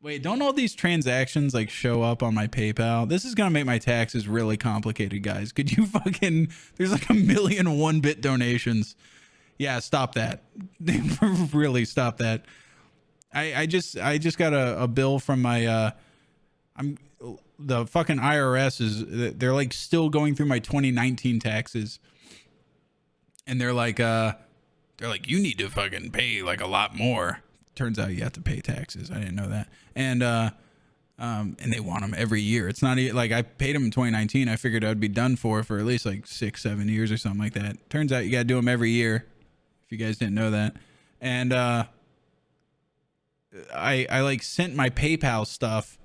Wait, don't all these transactions like show up on my PayPal? This is gonna make my taxes really complicated, guys. Could you fucking? There's like a million 1-bit donations. Yeah, stop that. Really stop that. I just got a bill from my I'm the fucking IRS is they're like still going through my 2019 taxes, and they're like you need to fucking pay like a lot more. Turns out you have to pay taxes. I didn't know that. And they want them every year. It's not like I paid them in 2019. I figured I'd be done for at least like 6-7 years or something like that. Turns out you got to do them every year. If you guys didn't know that. And I like sent my PayPal stuff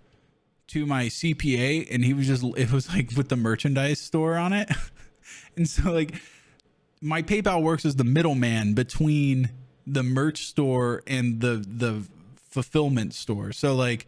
to my CPA, and it was like with the merchandise store on it. And so like my PayPal works as the middleman between the merch store and the fulfillment store. So like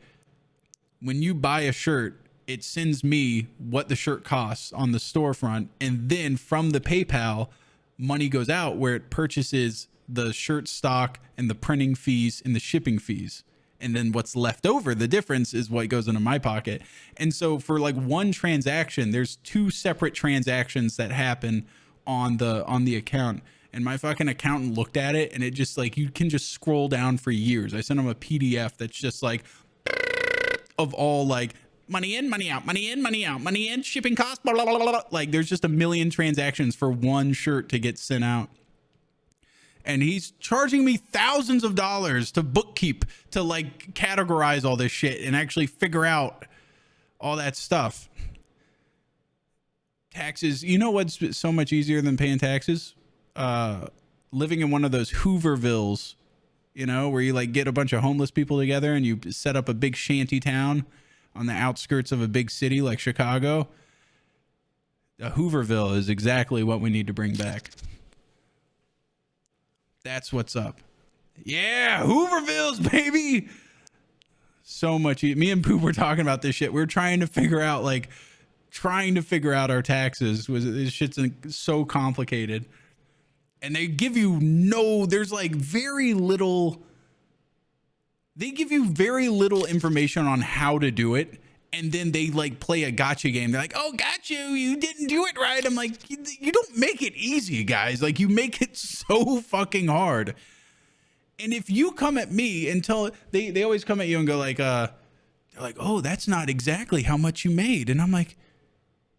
when you buy a shirt, it sends me what the shirt costs on the storefront, and then from the PayPal, money goes out where it purchases the shirt stock and the printing fees and the shipping fees. And then what's left over, the difference, is what goes into my pocket. And so for like one transaction, there's 2 separate transactions that happen on the account. And my fucking accountant looked at it, and it just like, you can just scroll down for years. I sent him a PDF that's just like of all like money in, money out, money in, money out, money in, shipping costs, blah, blah, blah, blah. Like there's just a million transactions for one shirt to get sent out. And he's charging me thousands of dollars to bookkeep, to like categorize all this shit and actually figure out all that stuff. Taxes. You know what's so much easier than paying taxes? Living in one of those Hoovervilles, you know, where you like get a bunch of homeless people together and you set up a big shanty town on the outskirts of a big city like Chicago. A Hooverville is exactly what we need to bring back. That's what's up. Yeah, Hoovervilles, baby. So much. Me and Poop were talking about this shit. We're trying to figure out our taxes. This shit's so complicated. And they give you there's like very little. They give you very little information on how to do it. And then they like play a gotcha game. They're like, oh, got you. You didn't do it right. I'm like, you don't make it easy, guys. Like you make it so fucking hard. And if you come at me and they always come at you and go like, they're like, oh, that's not exactly how much you made. And I'm like,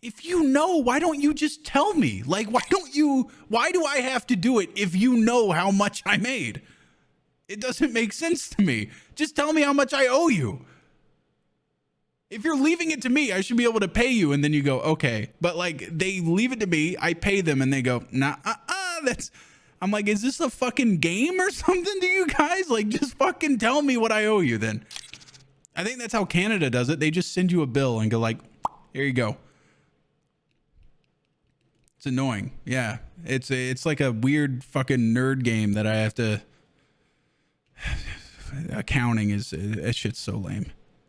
if you know, why don't you just tell me? Like, why do I have to do it if you know how much I made? It doesn't make sense to me. Just tell me how much I owe you. If you're leaving it to me, I should be able to pay you. And then you go, okay. But like they leave it to me, I pay them, and they go, nah, I'm like, is this a fucking game or something to you guys? Like, just fucking tell me what I owe you then. I think that's how Canada does it. They just send you a bill and go like, here you go. It's annoying. Yeah. It's like a weird fucking nerd game that I have to. Accounting that shit's so lame.